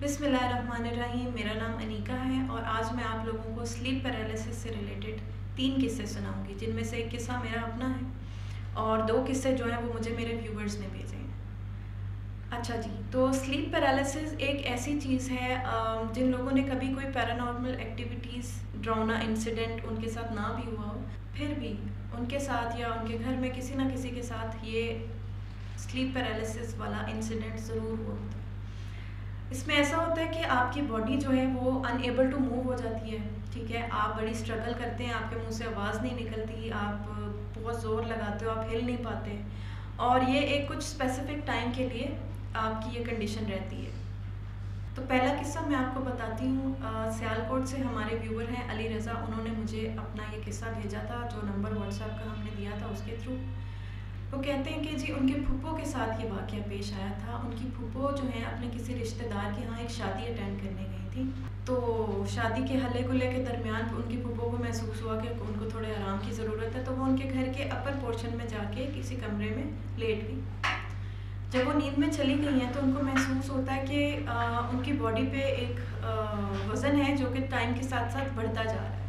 बिस्मिल्लाहिर्रहमानिर्रहीम। मेरा नाम अनीका है और आज मैं आप लोगों को स्लीप पैरालिसिस से रिलेटेड 3 किस्से सुनाऊंगी, जिनमें से एक किस्सा मेरा अपना है और 2 किस्से जो हैं वो मुझे मेरे व्यूवर्स ने भेजे हैं। अच्छा जी, तो स्लीप पैरालिसिस एक ऐसी चीज़ है, जिन लोगों ने कभी कोई पैरानॉर्मल एक्टिविटीज़, डरावना इंसिडेंट उनके साथ ना भी हुआ हो, फिर भी उनके साथ या उनके घर में किसी ना किसी के साथ ये स्लीप पैरालिसिस वाला इंसिडेंट ज़रूर हुआ होता है। इसमें ऐसा होता है कि आपकी बॉडी जो है वो अनएबल टू मूव हो जाती है। ठीक है, आप बड़ी स्ट्रगल करते हैं, आपके मुंह से आवाज़ नहीं निकलती, आप बहुत ज़ोर लगाते हो, आप हिल नहीं पाते, और ये एक कुछ स्पेसिफिक टाइम के लिए आपकी ये कंडीशन रहती है। तो पहला किस्सा मैं आपको बताती हूँ। सियालकोट से हमारे व्यूवर हैं अली रज़ा, उन्होंने मुझे अपना ये किस्सा भेजा था, जो नंबर व्हाट्सएप का हमने दिया था उसके थ्रू। वो कहते हैं कि जी उनके फूफो के साथ ये वाक़या पेश आया था। उनकी फूफो जो है अपने किसी रिश्तेदार के यहाँ एक शादी अटेंड करने गई थी। तो शादी के हल्ले गुल्ले के दरमियान उनकी फूफो को महसूस हुआ कि उनको थोड़े आराम की ज़रूरत है, तो वो उनके घर के अपर पोर्शन में जाके किसी कमरे में लेट गई। जब वो नींद में चली गई हैं तो उनको महसूस होता है कि उनकी बॉडी पे एक वज़न है जो कि टाइम के साथ साथ बढ़ता जा रहा है।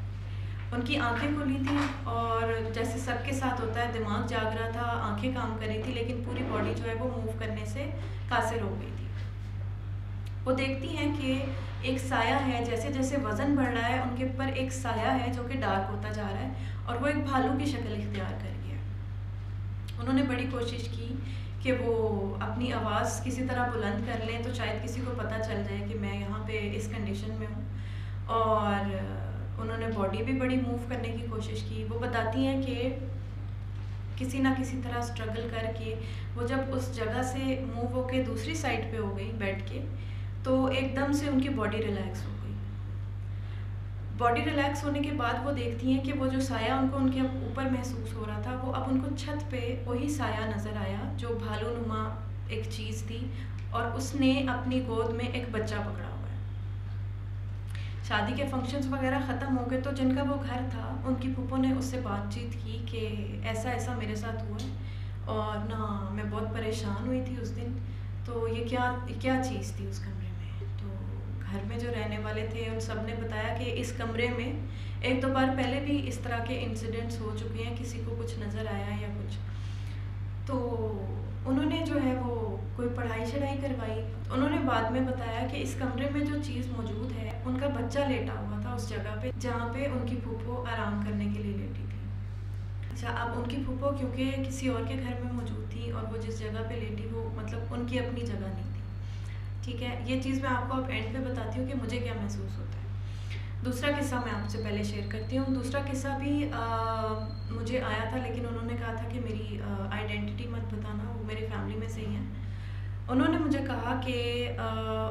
उनकी आंखें खुली थी और जैसे सबके साथ होता है, दिमाग जाग रहा था, आंखें काम कर रही थी, लेकिन पूरी बॉडी जो है वो मूव करने से कासिर हो गई थी। वो देखती हैं कि एक साया है, जैसे जैसे वज़न बढ़ रहा है उनके ऊपर एक साया है जो कि डार्क होता जा रहा है और वो एक भालू की शक्ल इख्तियार कर गया। उन्होंने बड़ी कोशिश की कि वो अपनी आवाज़ किसी तरह बुलंद कर लें तो शायद किसी को पता चल जाए कि मैं यहाँ पे इस कंडीशन में हूँ, और उन्होंने बॉडी भी बड़ी मूव करने की कोशिश की। वो बताती हैं कि किसी ना किसी तरह स्ट्रगल करके वो जब उस जगह से मूव होके दूसरी साइड पे हो गई बेड के, तो एकदम से उनकी बॉडी रिलैक्स हो गई। बॉडी रिलैक्स होने के बाद वो देखती हैं कि वो जो साया उनको उनके ऊपर महसूस हो रहा था, वो अब उनको छत पे वही साया नज़र आया जो भालूनुमा एक चीज़ थी, और उसने अपनी गोद में एक बच्चा पकड़ा। शादी के फंक्शंस वगैरह ख़त्म हो गए तो जिनका वो घर था, उनकी फूफो ने उससे बातचीत की कि ऐसा ऐसा मेरे साथ हुआ है और ना मैं बहुत परेशान हुई थी उस दिन। तो ये क्या चीज़ थी उस कमरे में? तो घर में जो रहने वाले थे उन सब ने बताया कि इस कमरे में एक दो बार पहले भी इस तरह के इंसिडेंट्स हो चुके हैं, किसी को कुछ नज़र आया या कुछ। तो उन्होंने जो है वो कोई पढ़ाई शढ़ाई करवाई। उन्होंने बाद में बताया कि इस कमरे में जो चीज़ मौजूद है, उनका बच्चा लेटा हुआ था उस जगह पे जहाँ पे उनकी फूफो आराम करने के लिए लेटी थी। अच्छा, अब उनकी फूफो क्योंकि किसी और के घर में मौजूद थी और वो जिस जगह पे लेटी वो मतलब उनकी अपनी जगह नहीं थी। ठीक है, ये चीज़ मैं आपको अब एंड पे बताती हूँ कि मुझे क्या महसूस होता है। दूसरा किस्सा मैं आपसे पहले शेयर करती हूँ। दूसरा किस्सा भी मुझे आया था, लेकिन उन्होंने कहा था कि मेरी आइडेंटिटी मत बताना, वो मेरी फैमिली में से ही हैं। उन्होंने मुझे कहा कि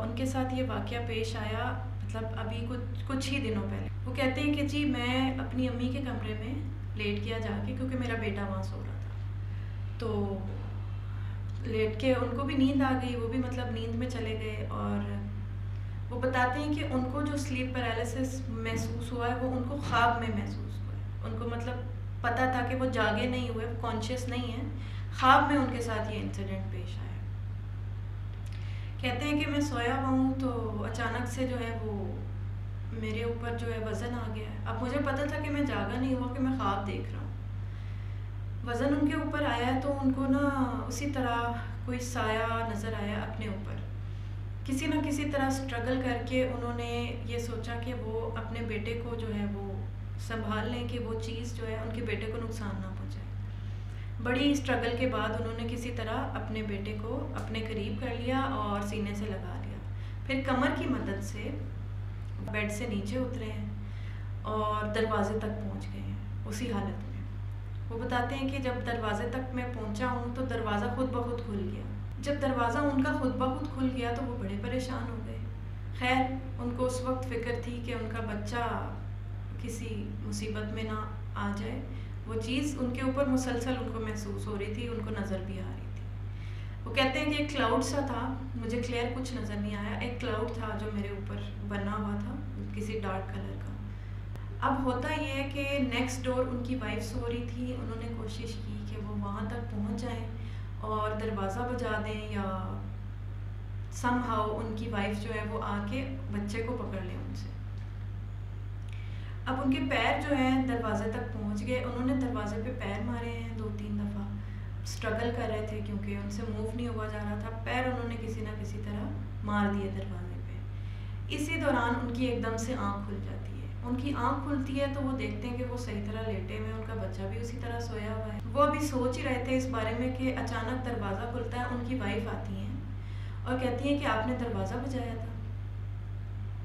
उनके साथ ये वाक़या पेश आया मतलब अभी कुछ ही दिनों पहले। वो कहते हैं कि जी मैं अपनी अम्मी के कमरे में लेट गया जाके, क्योंकि मेरा बेटा वहाँ सो रहा था। तो लेट के उनको भी नींद आ गई, वो भी मतलब नींद में चले गए। और वो बताते हैं कि उनको जो स्लीप पैरालिसिस महसूस हुआ है वो उनको ख्वाब में महसूस हुआ है। उनको मतलब पता था कि वो जागे नहीं हुए, कॉन्शियस नहीं है, ख्वाब में उनके साथ ये इंसिडेंट पेश आया। कहते हैं कि मैं सोया हुआ हूँ तो अचानक से जो है वो मेरे ऊपर जो है वज़न आ गया है। अब मुझे पता था कि मैं जागा नहीं हुआ, कि मैं ख्वाब देख रहा हूँ। वज़न उनके ऊपर आया है तो उनको ना उसी तरह कोई साया नज़र आया अपने ऊपर। किसी न किसी तरह स्ट्रगल करके उन्होंने ये सोचा कि वो अपने बेटे को जो है वो संभाल लें, कि वो चीज़ जो है उनके बेटे को नुकसान ना पहुँचाए। बड़ी स्ट्रगल के बाद उन्होंने किसी तरह अपने बेटे को अपने करीब कर लिया और सीने से लगा लिया। फिर कमर की मदद से बेड से नीचे उतरे हैं और दरवाजे तक पहुंच गए हैं उसी हालत में। वो बताते हैं कि जब दरवाजे तक मैं पहुंचा हूं तो दरवाज़ा खुद ब खुद खुल गया। जब दरवाज़ा उनका खुद ब खुद खुल गया तो वो बड़े परेशान हो गए। खैर, उनको उस वक्त फ़िक्र थी कि उनका बच्चा किसी मुसीबत में ना आ जाए। वो चीज़ उनके ऊपर मुसलसल उनको महसूस हो रही थी, उनको नज़र भी आ रही थी। वो कहते हैं कि एक क्लाउड सा था, मुझे क्लियर कुछ नज़र नहीं आया, एक क्लाउड था जो मेरे ऊपर बना हुआ था किसी डार्क कलर का। अब होता ये है कि नेक्स्ट डोर उनकी वाइफ सो रही थी। उन्होंने कोशिश की कि वो वहाँ तक पहुँच जाएं और दरवाज़ा बजा दें या समहाउ उनकी वाइफ जो है वो आके बच्चे को पकड़ ले उनसे। अब उनके पैर जो हैं दरवाजे तक पहुंच गए, उन्होंने दरवाजे पे पैर मारे हैं 2-3 दफ़ा, स्ट्रगल कर रहे थे क्योंकि उनसे मूव नहीं हुआ जा रहा था, पैर उन्होंने किसी ना किसी तरह मार दिए दरवाजे पे। इसी दौरान उनकी एकदम से आँख खुल जाती है। उनकी आँख खुलती है तो वो देखते हैं कि वो सही तरह लेटे हुए हैं, उनका बच्चा भी उसी तरह सोया हुआ है। वो अभी सोच ही रहे थे इस बारे में कि अचानक दरवाज़ा खुलता है, उनकी वाइफ आती हैं और कहती हैं कि आपने दरवाज़ा बजाया था।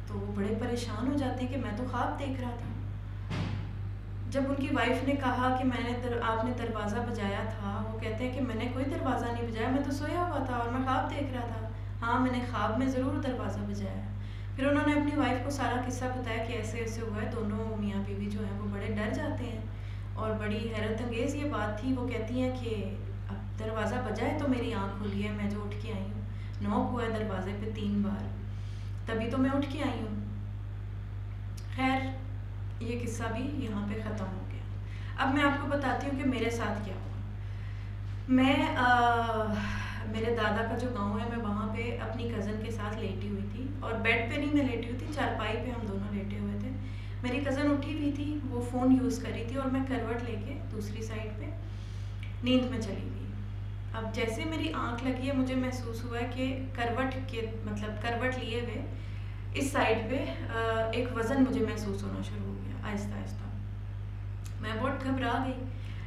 तो वो बड़े परेशान हो जाते हैं कि मैं तो ख्वाब देख रहा था। जब उनकी वाइफ ने कहा कि आपने दरवाज़ा बजाया था, वो कहते हैं कि मैंने कोई दरवाज़ा नहीं बजाया, मैं तो सोया हुआ था और मैं ख्वाब देख रहा था। हाँ, मैंने ख्वाब में ज़रूर दरवाज़ा बजाया। फिर उन्होंने अपनी वाइफ को सारा किस्सा बताया कि ऐसे ऐसे हुआ है। दोनों मियाँ बीवी जो हैं वो बड़े डर जाते हैं और बड़ी हैरत अंगेज़ ये बात थी। वो कहती हैं कि अब दरवाज़ा बजा है तो मेरी आँख खुली है, मैं जो उठ के आई हूँ। नॉक हुआ है दरवाजे पे 3 बार, तभी तो मैं उठ के आई हूँ। खैर, ये किस्सा भी यहाँ पे ख़त्म हो गया। अब मैं आपको बताती हूँ कि मेरे साथ क्या हुआ। मेरे दादा का जो गांव है, मैं वहाँ पे अपनी कज़न के साथ लेटी हुई थी और बेड पे नहीं मैं लेटी हुई थी, चारपाई पे हम दोनों लेटे हुए थे। मेरी कज़न उठी हुई थी, वो फ़ोन यूज़ कर रही थी और मैं करवट लेके दूसरी साइड पे नींद में चली गई। अब जैसे मेरी आँख लगी है, मुझे महसूस हुआ है कि करवट लिए हुए इस साइड पे एक वज़न मुझे महसूस होना शुरू हो गया आहिस्ता आहिस्ता। मैं बहुत घबरा गई,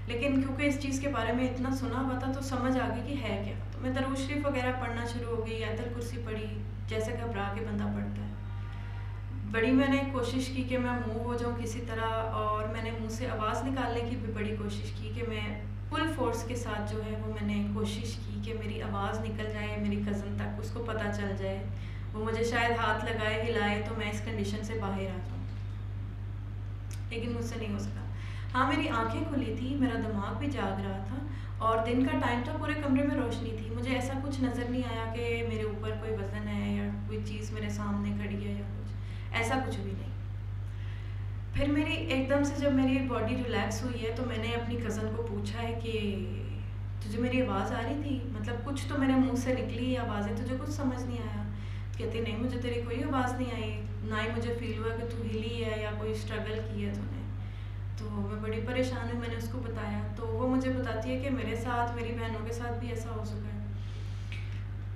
लेकिन क्योंकि इस चीज़ के बारे में इतना सुना हुआ था तो समझ आ गई कि है क्या। तो मैं दरूद शरीफ वगैरह पढ़ना शुरू हो गई, आयतुल कुर्सी पढ़ी, जैसे घबरा के बंदा पढ़ता है। बड़ी मैंने कोशिश की कि मैं मूव हो जाऊँ किसी तरह, और मैंने मुँह से आवाज़ निकालने की भी बड़ी कोशिश की कि मैं फुल फोर्स के साथ जो है वो मैंने कोशिश की कि मेरी आवाज़ निकल जाए मेरी कज़न तक, उसको पता चल जाए, वो मुझे शायद हाथ लगाए, हिलाए तो मैं इस कंडीशन से बाहर आ जाऊँ, लेकिन मुझसे नहीं हो सका। हाँ, मेरी आंखें खुली थी, मेरा दिमाग भी जाग रहा था और दिन का टाइम था, पूरे कमरे में रोशनी थी। मुझे ऐसा कुछ नज़र नहीं आया कि मेरे ऊपर कोई वज़न है या कोई चीज़ मेरे सामने खड़ी है या कुछ, ऐसा कुछ भी नहीं। फिर मेरी एकदम से जब मेरी बॉडी रिलैक्स हुई है तो मैंने अपनी कज़न को पूछा है कि तुझे मेरी आवाज़ आ रही थी, मतलब कुछ तो मेरे मुंह से निकली आवाज़ें, तुझे कुछ समझ नहीं आया? कहती नहीं, मुझे तेरी कोई आवाज़ नहीं आई, ना ही मुझे फील हुआ कि तू हिली है या कोई स्ट्रगल की है तूने। तो मैं बड़ी परेशान हुई, मैंने उसको बताया तो वो मुझे बताती है कि मेरे साथ, मेरी बहनों के साथ भी ऐसा हो चुका है।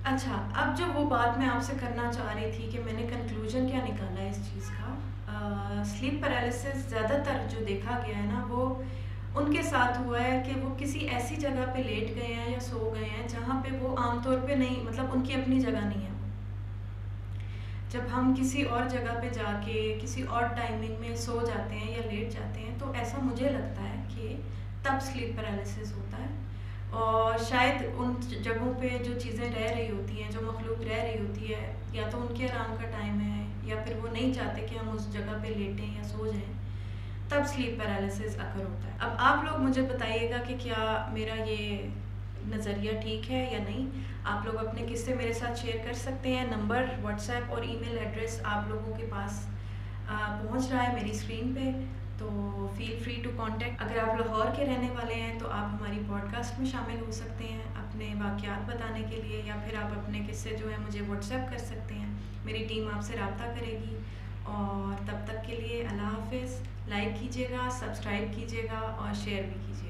अच्छा, अब जो वो बात मैं आपसे करना चाह रही थी कि मैंने कंक्लूजन क्या निकाला है इस चीज़ का, स्लीप पैरालिसिस ज़्यादातर जो देखा गया है ना, वो उनके साथ हुआ है कि वो किसी ऐसी जगह पे लेट गए हैं या सो गए हैं जहाँ पे वो आमतौर पे नहीं, मतलब उनकी अपनी जगह नहीं है। जब हम किसी और जगह पे जाके किसी और टाइमिंग में सो जाते हैं या लेट जाते हैं तो ऐसा मुझे लगता है कि तब स्लीप पैरालिसिस होता है। और शायद उन जगहों पे जो चीज़ें रह रही होती हैं, जो मखलूक रह रही होती है, या तो उनके आराम का टाइम है या फिर वो नहीं चाहते कि हम उस जगह पे लेटें या सो जाएं, तब स्लीप पैरालिसिस अकर होता है। अब आप लोग मुझे बताइएगा कि क्या मेरा ये नज़रिया ठीक है या नहीं। आप लोग अपने किस्से मेरे साथ शेयर कर सकते हैं। नंबर, व्हाट्सएप और ईमेल एड्रेस आप लोगों के पास पहुंच रहा है मेरी स्क्रीन पे, तो फील फ्री टू कांटेक्ट। अगर आप लाहौर के रहने वाले हैं तो आप हमारी पॉडकास्ट में शामिल हो सकते हैं अपने वाक़यात बताने के लिए, या फिर आप अपने किस्से जो है मुझे व्हाट्सएप कर सकते हैं। मेरी टीम आपसे रब्ता करेगी। और तब तक के लिए अल्लाह हाफ़िज़। लाइक कीजिएगा, सब्सक्राइब कीजिएगा और शेयर भी कीजिएगा।